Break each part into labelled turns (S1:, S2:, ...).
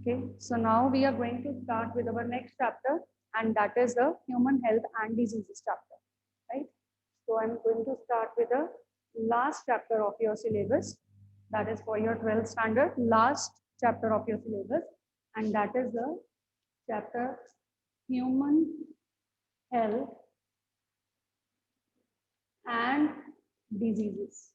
S1: Okay, so now we are going to start with our next chapter, and that is the human health and diseases chapter, right? So I'm going to start with the last chapter of your syllabus, that is for your 12th standard, last chapter of your syllabus, and that is the chapter human health and diseases.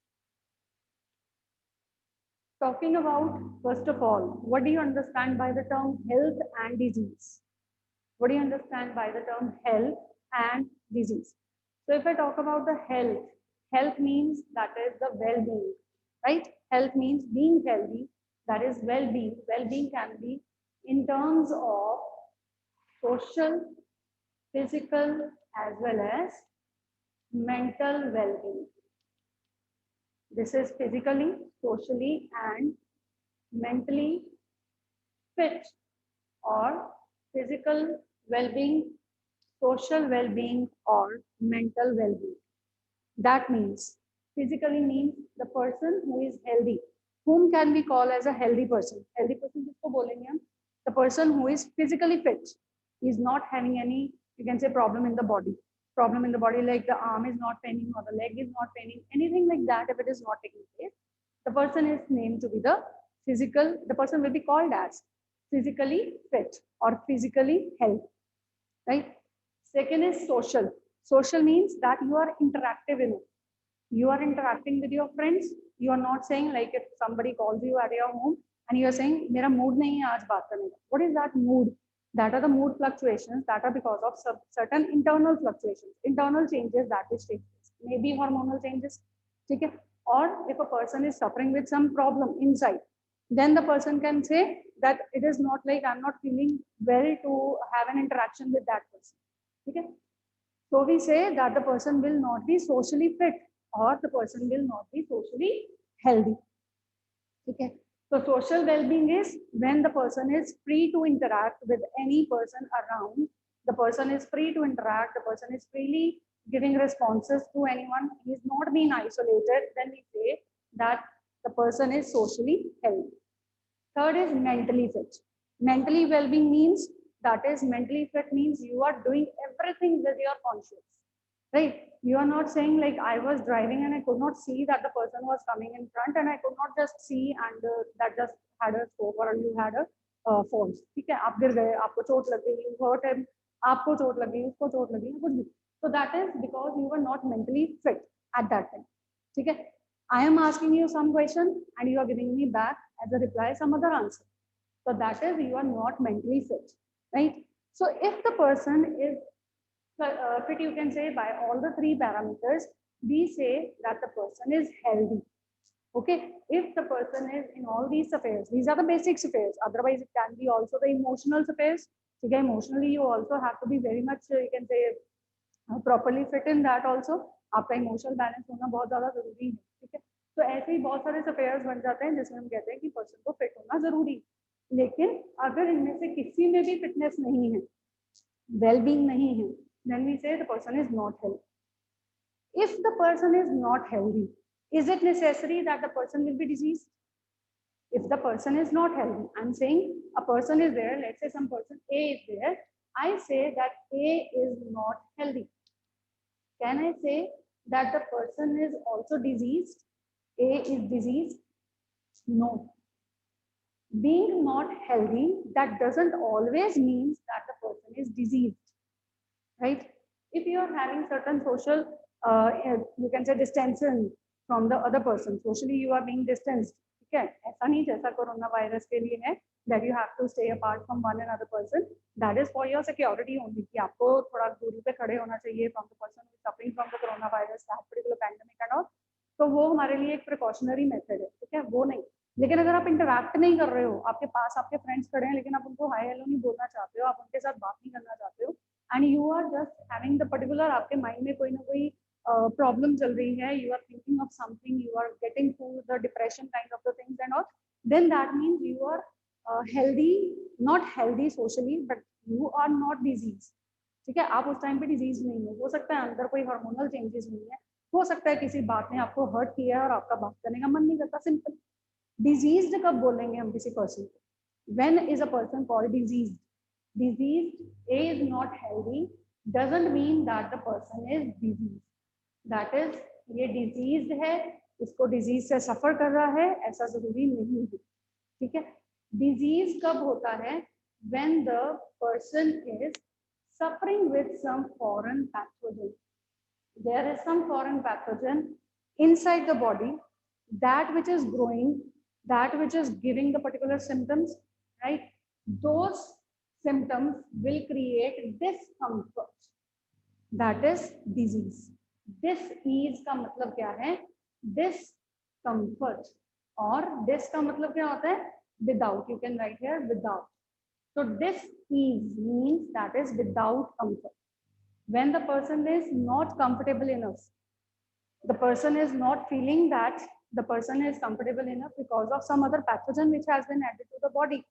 S1: Talking about, first of all, what do you understand by the term health and disease? What do you understand by the term health and disease? So if I talk about the health, health means that is the well-being, right? Health means being healthy, that is well-being. Well-being can be in terms of social, physical, as well as mental well-being. This is physically, socially, and mentally fit, or physical well-being, social well-being, or mental well-being. That means physically means the person who is healthy. Whom can we call as a healthy person? Healthy person किसको बोलेंगे हम? The person who is physically fit, is not having any, you can say, problem in the body. Problem in the body, like the arm is not paining or the leg is not paining, anything like that. If it is not taking place, the person is named to be the physical. The person will be called as physically fit or physically healthy, right? Second is social. Social means that you are interactive enough. You are interacting with your friends. You are not saying, like, if somebody calls you at your home and you are saying, "Mera mood nahi hai aaj baat karne ka." What is that mood? That are the mood fluctuations that are because of certain internal fluctuations, internal changes that which take place. Maybe hormonal changes. Okay? Or if a person is suffering with some problem inside, then the person can say that it is not like I'm not feeling well to have an interaction with that person. Okay? So we say that the person will not be socially fit, or the person will not be socially healthy. Okay. So social well-being is when the person is free to interact with any person around. The person is free to interact. The person is freely giving responses to anyone. He is not being isolated. Then we say that the person is socially healthy. Third is mentally fit. Mentally well-being means, that is, mentally fit means you are doing everything with your conscience, right? You are not saying, like, I was driving and I could not see that the person was coming in front, and I could not just see, and that just had a stroke or you had a fall. ठीक है, आप गिर गए, आपको चोट लग गई, you hurt him, आपको चोट लगी, उसको चोट लगी, कुछ भी. So that is because you were not mentally fit at that time. ठीक है. I am asking you some question and you are giving me back as a reply some other answer. So that is, you are not mentally fit, right? So if the person is fit, you can say, by all the three parameters, we say that the person is healthy. Okay, if the person is in all these affairs, these are the basic affairs. Otherwise, it can be also the emotional affairs. Okay, emotionally, you also have to be very much, you can say, properly fit in that also. आपका emotional balance होना बहुत ज्यादा जरूरी है. ठीक है, तो ऐसे ही बहुत सारे अफेयर्स बन जाते हैं जिसमें हम कहते हैं कि पर्सन को फिट होना जरूरी है. लेकिन अगर इनमें से किसी में भी फिटनेस नहीं है, well-being nahi hai, then we say the person is not healthy. If the person is not healthy, is it necessary that the person will be diseased? If the person is not healthy, I'm saying a person is there, let's say some person A is there, I say that A is not healthy. Can I say that the person is also diseased? A is diseased? No. Being not healthy, that doesn't always means that the person is diseased, right? If you are having certain social, you can say, distancing from the other person, socially you are being distanced. ठीक है, ऐसा नहीं जैसा corona virus के लिए है that you have to stay apart from one another person. That is for your security only, कि आपको थोड़ा दूरी पे खड़े होना चाहिए from the person who is suffering from the coronavirus, that particular pandemic and all. तो वो हमारे लिए एक प्रिकॉशनरी मेथड है. ठीक है, वो नहीं. लेकिन अगर आप इंटरैक्ट नहीं कर रहे हो, आपके पास आपके फ्रेंड्स खड़े हैं, लेकिन आप उनको हाय हेलो नहीं बोलना चाहते हो, आप उनके साथ बात नहीं करना चाहते हो, and you are just having the particular, आपके माइंड में कोई ना कोई प्रॉब्लम चल रही है, you are thinking of something, you are getting through the depression kind of the things and all, then that means you are healthy, not healthy socially, but you are not disease. ठीक है, आप उस time पे disease नहीं हो सकता है अंदर कोई हार्मोनल चेंजेस नहीं है, हो सकता है किसी बात ने आपको हर्ट किया है और आपका बात करने का मन नहीं करता, सिंपल. डिजीज्ड कब बोलेंगे हम किसी पर्सन को? When is a person called diseased? Diseased is not healthy doesn't mean that the person is diseased. That is, ये diseased है, इसको disease से suffer कर रहा है, ऐसा जरूरी नहीं है. ठीक है. Disease कब होता है? When the person is suffering with some foreign pathogen. There is some foreign pathogen inside the body, that which is growing, that which is giving the particular symptoms, right? Those symptoms will create discomfort. That is disease. Dis-ease का मतलब क्या है? Discomfort. और dis का मतलब क्या होता है? Without. You can write here without. So dis-ease means that is without comfort. When the person is not comfortable enough, the person is not feeling that the person is comfortable enough because of some other pathogen which has been added to the body.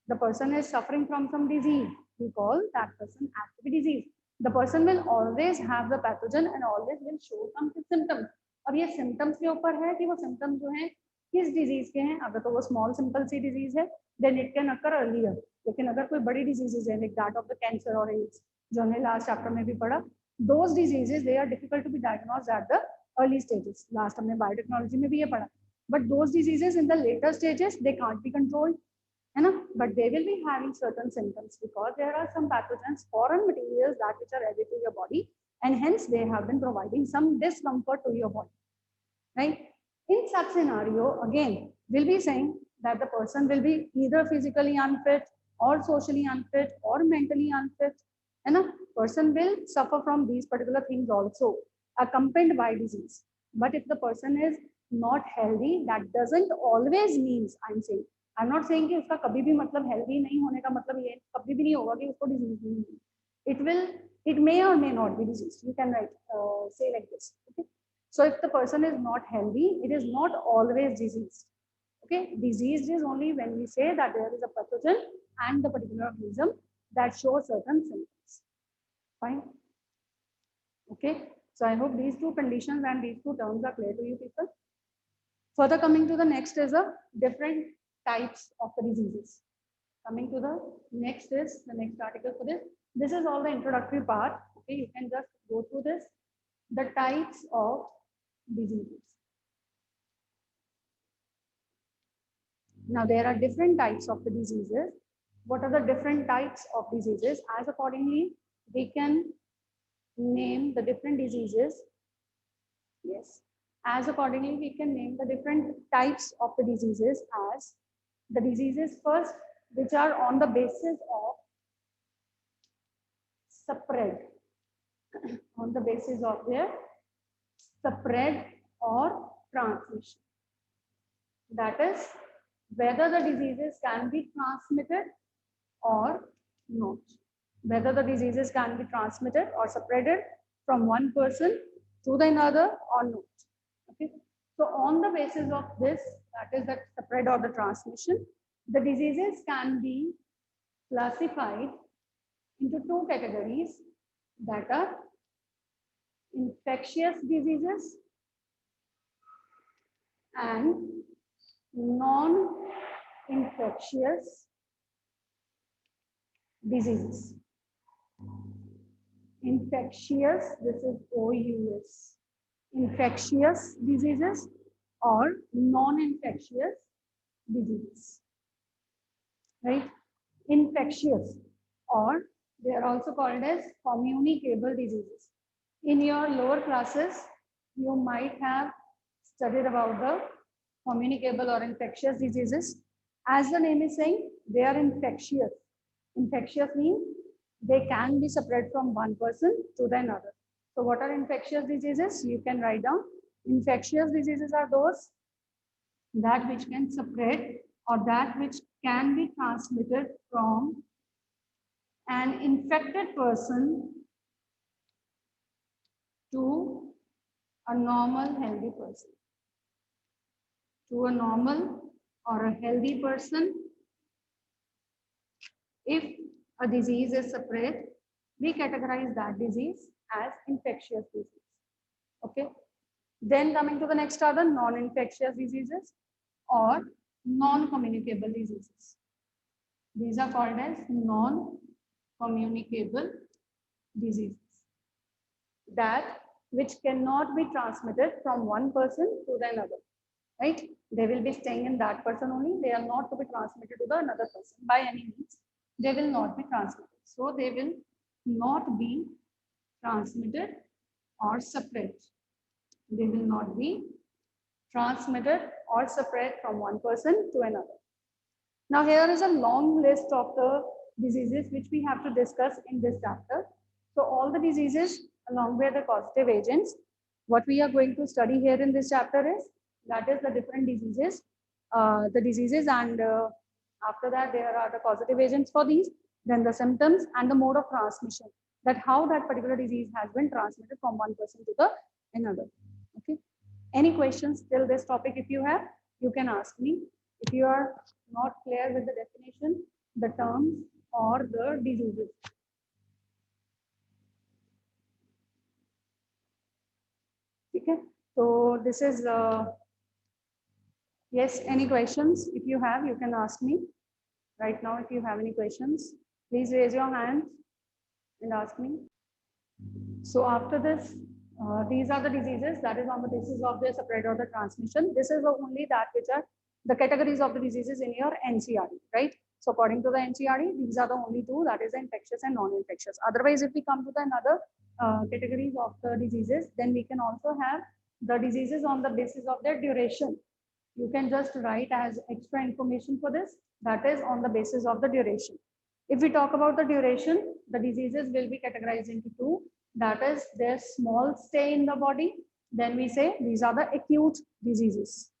S1: The person is suffering from some disease. We call that person as to be diseased. The person will always have the pathogen and always will show some symptoms. और ये symptoms के ऊपर है कि वो symptoms जो हैं किस disease के हैं. अगर तो वो small simple सी disease है, then it can occur earlier. लेकिन अगर कोई बड़ी diseases है, like that of the cancer or AIDS, जो हमने last chapter में भी पढ़ा, those diseases they are difficult to be diagnosed at the early stages. Last हमने biotechnology में भी ये पढ़ा. But those diseases in the later stages they can't be controlled. है ना? But they will be having certain symptoms because there are some pathogens, foreign materials that which are added to your body, and hence they have been providing some discomfort to your body, right? In such scenario, again, we'll be saying that the person will be either physically unfit or socially unfit or mentally unfit, and a person will suffer from these particular things also, accompanied by disease. But if the person is not healthy, that doesn't always means, I'm not saying कि उसका कभी भी मतलब healthy नहीं होने का मतलब ये कभी भी नहीं होगा कि उसको disease नहीं होगी. It may or may not be disease. You can write say like this. Okay. So if the person is not healthy, it is not always disease. Okay, disease is only when we say that there is a pathogen and the particular organism that shows certain symptoms. Fine. Okay. So I hope these two conditions and these two terms are clear to you people. Further coming to the next is a different types of the diseases. Coming to the next is the next article for this. This is all the introductory part. Okay, you can just go through this. The types of diseases. Now there are different types of the diseases. What are the different types of diseases? As accordingly, we can name the different diseases. Yes. As accordingly, we can name the different types of the diseases as the diseases first, which are on the basis of spread, on the basis of their spread or transmission. That is, whether the diseases can be transmitted or not. Whether the diseases can be transmitted or spreaded from one person to the another or not. Okay. So on the basis of this, that is the spread or the transmission, the diseases can be classified into two categories, that are infectious diseases and non-infectious diseases. Infectious, this is OUS, infectious diseases or non-infectious diseases, right? Infectious, or they are also called as communicable diseases. In your lower classes, you might have studied about the communicable or infectious diseases. As the name is saying, they are infectious. Infectious means they can be spread from one person to the another. So what are infectious diseases? You can write down. Infectious diseases are those that which can spread or that which can be transmitted from an infected person to a normal healthy person. To a normal or a healthy person, if a disease is spread, we categorize that disease as infectious disease. Okay. Then coming to the next are the non-infectious diseases or non-communicable diseases. These are called as non-communicable diseases, that which cannot be transmitted from one person to the another, right? They will be staying in that person only. They are not to be transmitted to the another person by any means. They will not be transmitted. So they will not be transmitted or spread. They will not be transmitted or spread from one person to another. Now here is a long list of the diseases which we have to discuss in this chapter. So all the diseases along with the causative agents, what we are going to study here in this chapter is, that is the different diseases, and after that there are the causative agents for these, then the symptoms and the mode of transmission, that how that particular disease has been transmitted from one person to the another. Okay. Any questions till this topic? If you have, you can ask me. If you are not clear with the definition, the terms or the diseases. Okay. So this is, yes, any questions? If you have, you can ask me right now. If you have any questions, please raise your hand and ask me. So after this, these are the diseases that is on the basis of their spread or the transmission. This is only that which are the categories of the diseases in your NCERT, right? So according to the NCERT, these are the only two, that is infectious and non-infectious. Otherwise, if we come to the another categories of the diseases, then we can also have the diseases on the basis of their duration. You can just write as extra information for this, that is on the basis of the duration. If we talk about the duration, the diseases will be categorized into two, that is their small stay in the body. Then we say these are the acute diseases,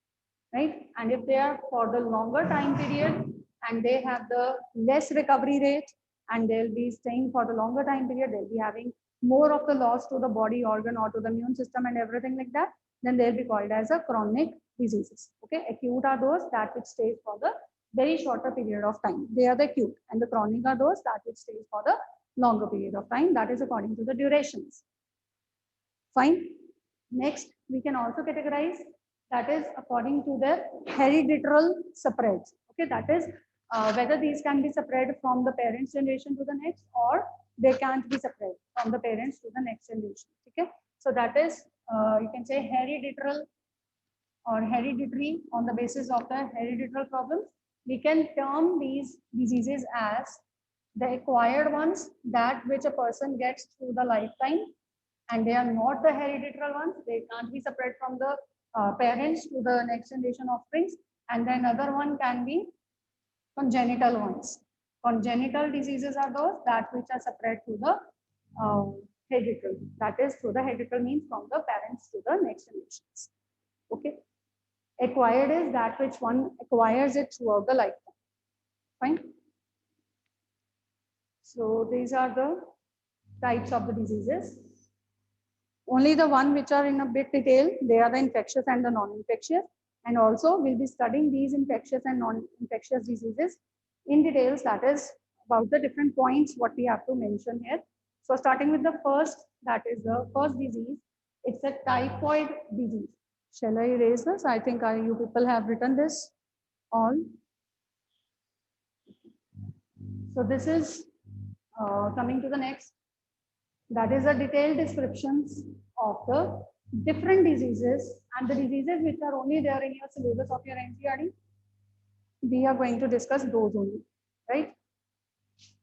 S1: right? And if they are for the longer time period and they have the less recovery rate and they'll be staying for the longer time period, they'll be having more of the loss to the body organ or to the immune system and everything like that, then they'll be called as a chronic diseases. Okay, acute are those that which stays for the very shorter period of time. They are the acute, and the chronic are those that which stays for the longer period of time. That is according to the durations. Fine. Next, we can also categorize, that is according to their hereditary spreads. Okay, that is whether these can be spread from the parents' generation to the next, or they can't be spread from the parents to the next generation. Okay, so that is you can say hereditary or hereditary on the basis of the hereditary problems. We can term these diseases as the acquired ones, that which a person gets through the lifetime, and they are not the hereditary ones. They can't be spread from the parents to the next generation of offsprings. And then another one can be congenital ones. Congenital diseases are those that which are spread to the hereditary. That is, through the hereditary means from the parents to the next generations. Okay. Acquired is that which one acquires it throughout the lifetime. Fine. So these are the types of the diseases. Only the one which are in a bit detail, they are the infectious and the non-infectious. And also we'll be studying these infectious and non-infectious diseases in details, that is about the different points what we have to mention here. So starting with the first, that is the first disease, it's a typhoid disease. Shall I erase this? I think you people have written this all. So this is coming to the next. That is a detailed descriptions of the different diseases and the diseases which are only there in your syllabus of your NCERT. We are going to discuss those only, right?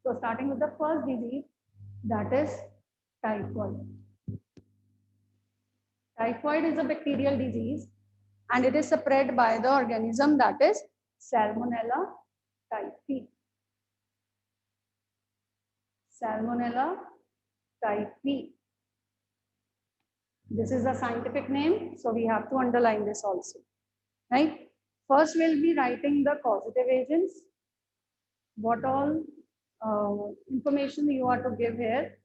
S1: So starting with the first disease, that is typhoid. Typhoid is a bacterial disease and it is spread by the organism that is Salmonella typhi. Salmonella typhi. This is the scientific name, so we have to underline this also, right? First, we'll be writing the causative agents. What all information you are to give here,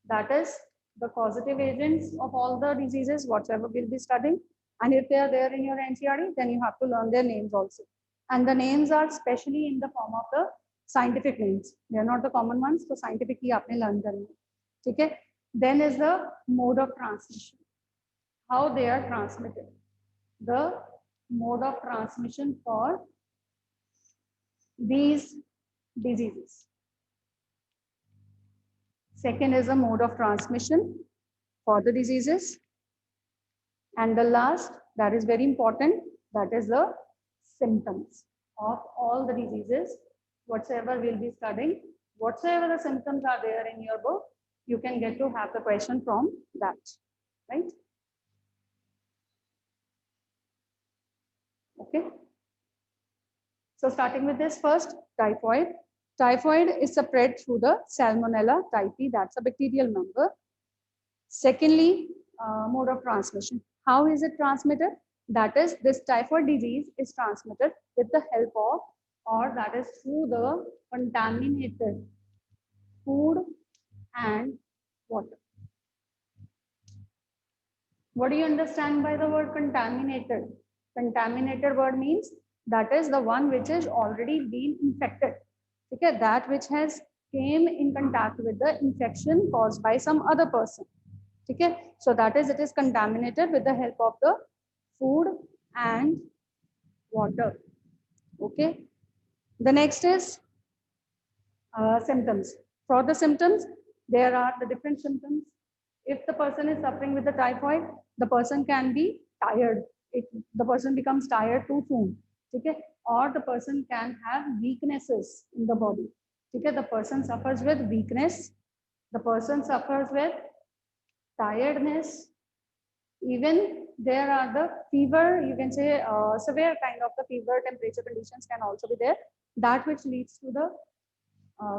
S1: that is the causative agents of all the diseases, whatever we'll be studying. And if they are there in your NCERT, then you have to learn their names also. And the names are specially in the form of the scientific names. They are not the common ones, so scientifically aapne learn karna. Okay? Then is the mode of transmission. How they are transmitted. The mode of transmission for these diseases. Second is the mode of transmission for the diseases. And the last, that is very important, that is the symptoms of all the diseases, whatsoever we'll be studying, whatsoever the symptoms are there in your book, you can get to have the question from that, right? Okay. So starting with this first, typhoid. Typhoid is spread through the Salmonella typhi, that's a bacterial member. Secondly, mode of transmission. How is it transmitted? That is, this typhoid disease is transmitted with the help of, or that is through the contaminated food and water. What do you understand by the word contaminated? Contaminated word means that is the one which is already been infected. Okay, that which has came in contact with the infection caused by some other person. Okay, so that is, it is contaminated with the help of the food and water. Okay, the next is symptoms. For the symptoms, there are the different symptoms. If the person is suffering with the typhoid, the person can be tired. The person becomes tired too soon. Okay, or the person can have weaknesses in the body. Okay, the person suffers with weakness. The person suffers with tiredness. Even there are the fever, you can say severe kind of the fever, temperature conditions can also be there. That which leads to the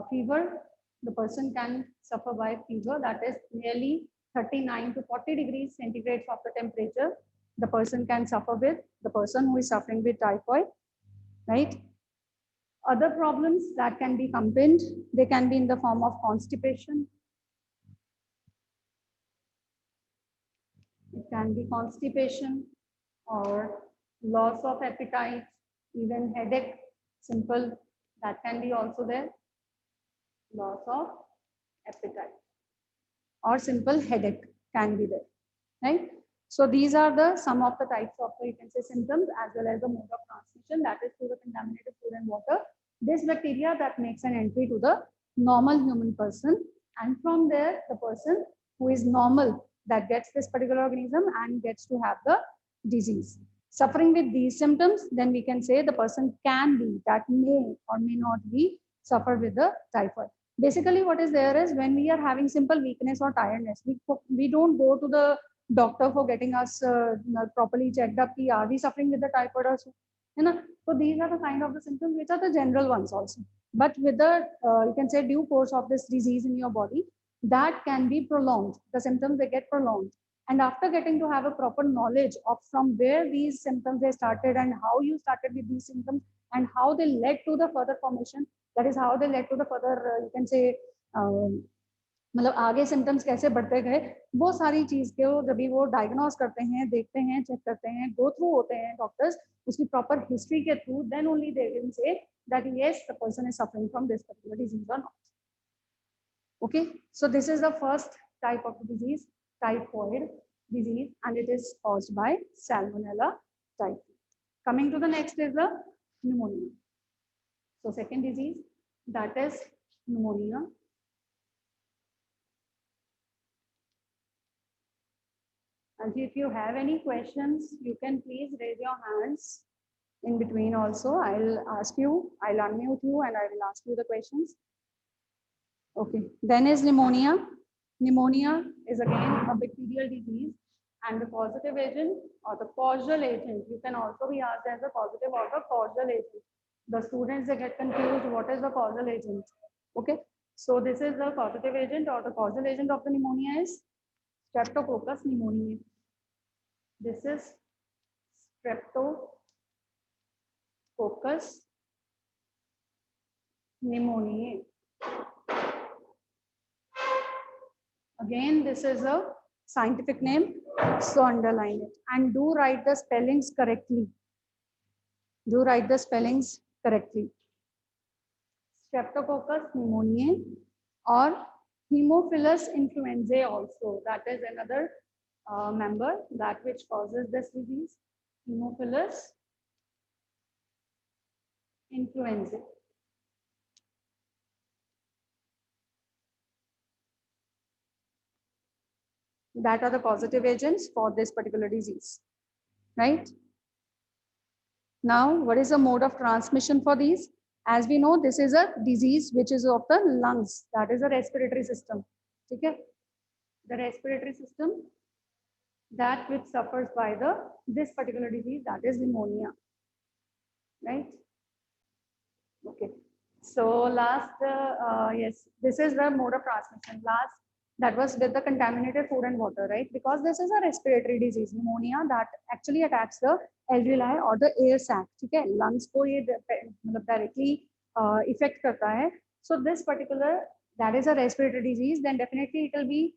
S1: fever, the person can suffer by fever, that is nearly 39 to 40 degrees centigrade of the temperature. The person can suffer with, the person who is suffering with typhoid, right? Other problems that can be accompanied, they can be in the form of constipation. It can be constipation or loss of appetite, even headache, simple, that can be also there. Loss of appetite or simple headache can be there, right? So these are the some of the types of, you can say, symptoms as well as the mode of transmission, that is through the contaminated food and water. This bacteria that makes an entry to the normal human person, and from there the person who is normal that gets this particular organism and gets to have the disease. Suffering with these symptoms, then we can say the person can be, that may or may not be, suffer with the typhoid. Basically what is there is, when we are having simple weakness or tiredness, we don't go to the doctor for getting us properly checked up. Are we suffering with the typhoid or so? You know, so these are the kind of the symptoms which are the general ones also. But with the you can say due course of this disease in your body, that can be prolonged. The symptoms, they get prolonged. And after getting to have a proper knowledge of from where these symptoms they started and how you started with these symptoms and how they led to the further formation, that is how they led to the further you can say मतलब आगे symptoms कैसे बढ़ते गए, वो सारी चीज के जब भी वो डायग्नोज करते हैं, देखते हैं, चेक करते हैं, गो थ्रू होते हैं डॉक्टर्स उसकी प्रॉपर हिस्ट्री के through, then only they can say that yes the person is suffering from this particular disease और not. Okay, so this is the first type of disease, typhoid disease, and it is caused by Salmonella typhi. Coming to the next is the pneumonia. So second disease, that is pneumonia. And if you have any questions, you can please raise your hands in between also. I'll ask you, I'll unmute you and I will ask you the questions. Okay, then is pneumonia. Pneumonia is again a bacterial disease, and the causative agent or the causal agent, you can also be asked as a causative or the causal agent. The students, they get confused, what is the causal agent? Okay, so this is the causative agent or the causal agent of the pneumonia is Streptococcus pneumoniae. This is Streptococcus pneumoniae. Again, this is a scientific name, so underline it and do write the spellings correctly. Do write the spellings correctly. Streptococcus pneumoniae or Haemophilus influenzae also, that is another member that which causes this disease, Haemophilus influenzae. that are the causative agents for this particular disease, right? Now, what is the mode of transmission for these? As we know, this is a disease which is of the lungs, that is the respiratory system. Okay? The respiratory system, that which suffers by this particular disease, that is pneumonia, right? Okay. So last, yes, this is the mode of transmission. Last, that was with the contaminated food and water, right? Because this is a respiratory disease, pneumonia, that actually attacks the alveoli or the air sac. Okay, lungs को ये directly affect करता है. So this particular, that is a respiratory disease, then definitely it will be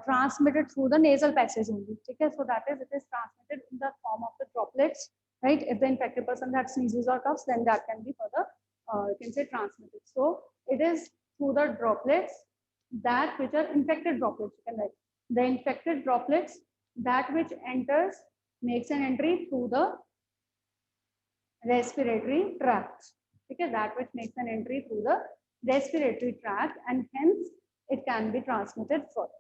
S1: transmitted through the nasal passage only. Okay, so that is, it is transmitted in the form of the droplets, right? If the infected person that sneezes or coughs, then that can be further, you can say, transmitted. So it is through the droplets, that which are infected droplets, you can write. The infected droplets, that which enters, makes an entry through the respiratory tract. Okay, that which makes an entry through the respiratory tract, and hence it can be transmitted further.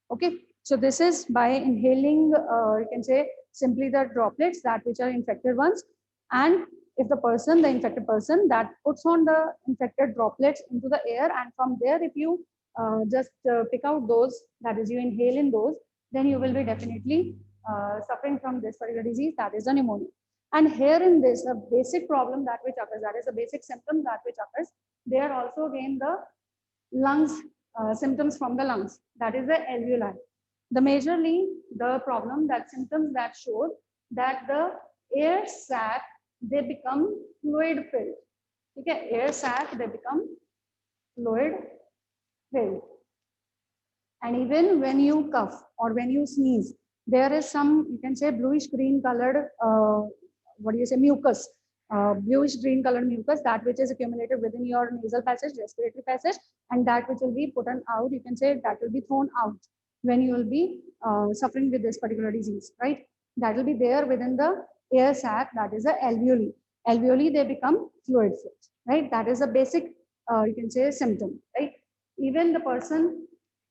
S1: Okay, so this is by inhaling, you can say, simply the droplets, that which are infected ones, and if the person, the infected person, that puts on the infected droplets into the air, and from there, if you just pick out those, that is, you inhale in those, then you will be definitely suffering from this particular disease, that is the pneumonia. And here in this, the basic problem that which occurs, that is the basic symptom that which occurs, they are also again the lungs, symptoms from the lungs, that is the alveoli. The majorly, the problem, that symptoms that show that the air sac, they become fluid filled. Okay, air sac, they become fluid filled. And even when you cough or when you sneeze, there is some, you can say, bluish green colored, what do you say, mucus, bluish green colored mucus, that which is accumulated within your nasal passage, respiratory passage, and that which will be put out, you can say, that will be thrown out when you will be suffering with this particular disease, right? That will be there within the air sac, that is the alveoli. Alveoli, they become fluid filled, right? That is a basic, you can say, symptom, right? Even the person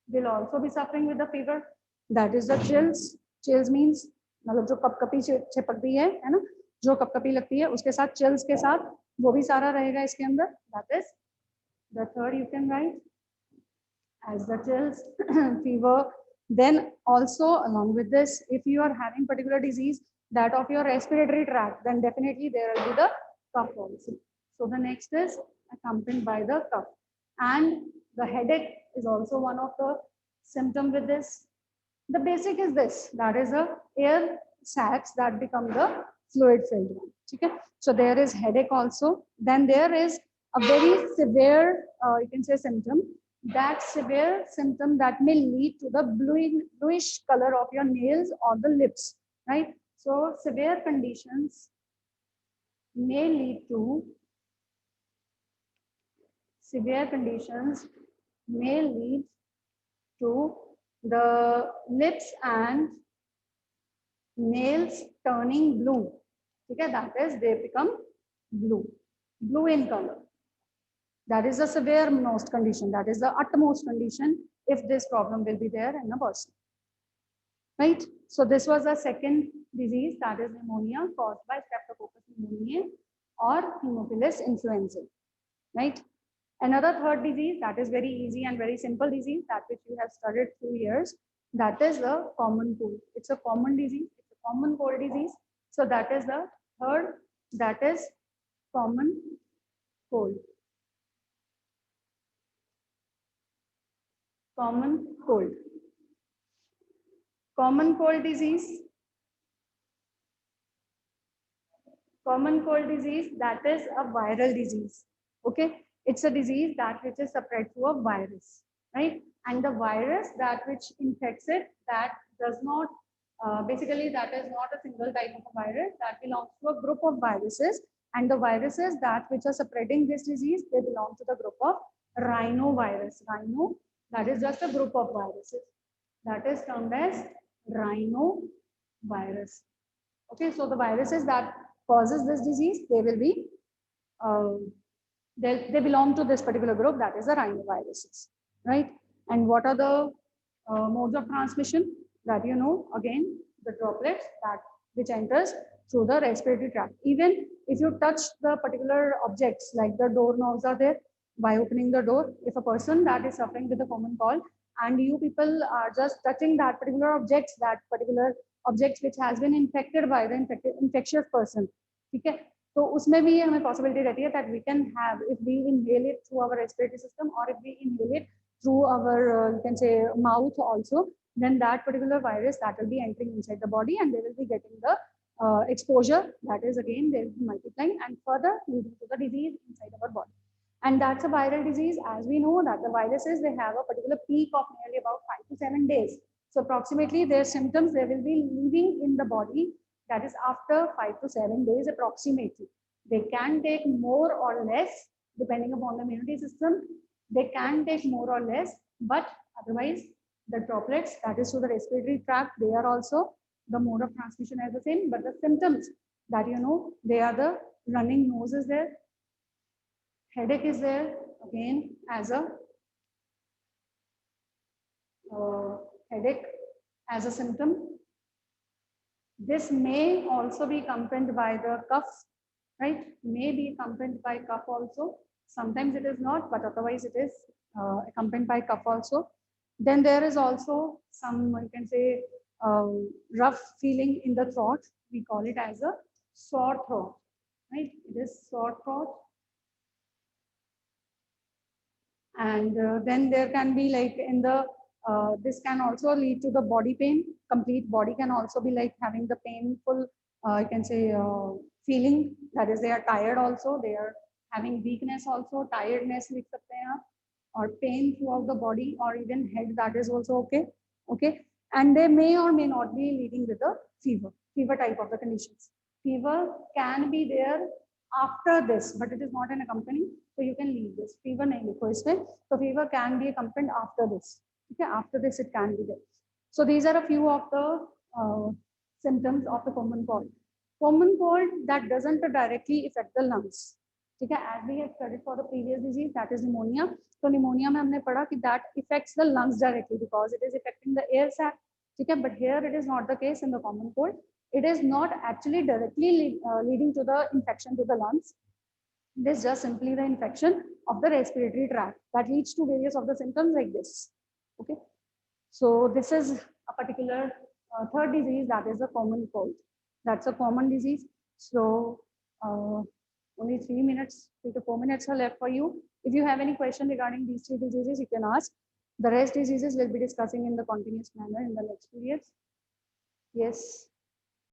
S1: will also be suffering with the fever, that is the chills. Chills means मतलब जो कपकपी चिपकती है ना, जो कपकपी लगती है, उसके साथ chills के साथ वो भी सारा रहेगा इसके अंदर. That is the third, you can write as the chills, fever. Then also along with this, if you are having particular disease that of your respiratory tract, then definitely there will be the cough also. So the next is accompanied by the cough, and the headache is also one of the symptom with this. The basic is this, that is the air sacs that become the fluid filled one. Okay? So there is headache also. Then there is a very severe, you can say, symptom. That severe symptom that may lead to the bluish color of your nails or the lips, right? So severe conditions may lead to the lips and nails turning blue. Okay, that is, they become blue in color. That is the severe most condition. That is the utmost condition if this problem will be there in a person. Right? So this was the second disease, that is pneumonia caused by Streptococcus pneumoniae or Haemophilus influenzae. Right? Another third disease, that is very easy and very simple disease, that which you have studied 2 years, that is the common cold. It's a common disease, it's a common cold disease. So that is the third, that is common cold. Common cold. Common cold disease. Common cold disease, that is a viral disease. Okay, it's a disease that which is spread through a virus, right? And the virus that which infects it, that does not, basically that is not a single type of a virus, that belongs to a group of viruses. And the viruses that which are spreading this disease, they belong to the group of rhinovirus. Rhino, that is just a group of viruses. That is termed as rhinovirus. Okay, so the viruses that causes this disease, they will be, they belong to this particular group, that is the rhinoviruses, right? And what are the modes of transmission? that you know, again, the droplets that which enters through the respiratory tract. Even if you touch the particular objects, like the doorknobs are there, by opening the door, if a person that is suffering with a common cold and you people are just touching that particular objects which has been infected by the infectious person, ठीक है, तो उसमें भी हमें possibility रहती है that we can have, if we inhale it through our respiratory system or if we inhale it through our you can say mouth also, then that particular virus that will be entering inside the body and they will be getting the exposure, that is again they will be multiplying and further leading to the disease inside our body. And that's a viral disease. As we know that the viruses, they have a particular peak of nearly about 5 to 7 days. So approximately their symptoms, they will be leaving in the body, that is after 5 to 7 days approximately. They can take more or less depending upon the immunity system. They can take more or less, but otherwise the droplets, that is through the respiratory tract, they are also the mode of transmission as the same, but the symptoms that you know, they are the running nose is there, headache is there again as a headache as a symptom. This may also be accompanied by the cough, right? May be accompanied by cough also. Sometimes it is not, but otherwise it is accompanied by cough also. Then there is also some, you can say, rough feeling in the throat. We call it as a sore throat, right? It is sore throat. And then there can be like in the, this can also lead to the body pain. Complete body can also be like having the painful, you can say, feeling. That is, they are tired also. They are having weakness also, tiredness, or pain throughout the body, or even head. That is also okay. Okay. And they may or may not be leading with the fever type of the conditions. Fever can be there after this, but it is not an accompanying, so you can leave this. Fever nahi likho isme. So fever can be accompanied after this. Okay, after this it can be there. So these are a few of the symptoms of the common cold. Common cold that doesn't directly affect the lungs. Okay, as we have studied for the previous disease, that is pneumonia. So pneumonia में हमने पढ़ा कि that affects the lungs directly because it is affecting the air sac. Okay, but here it is not the case in the common cold. It is not actually directly leading to the infection to the lungs. It is just simply the infection of the respiratory tract that leads to various of the symptoms like this. Okay, so this is a particular third disease, that is the common cold. That's a common disease. So only 3 minutes, 3 to 4 minutes are left for you. If you have any question regarding these 3 diseases, you can ask. The rest diseases we'll be discussing in the continuous manner in the next periods. Yes.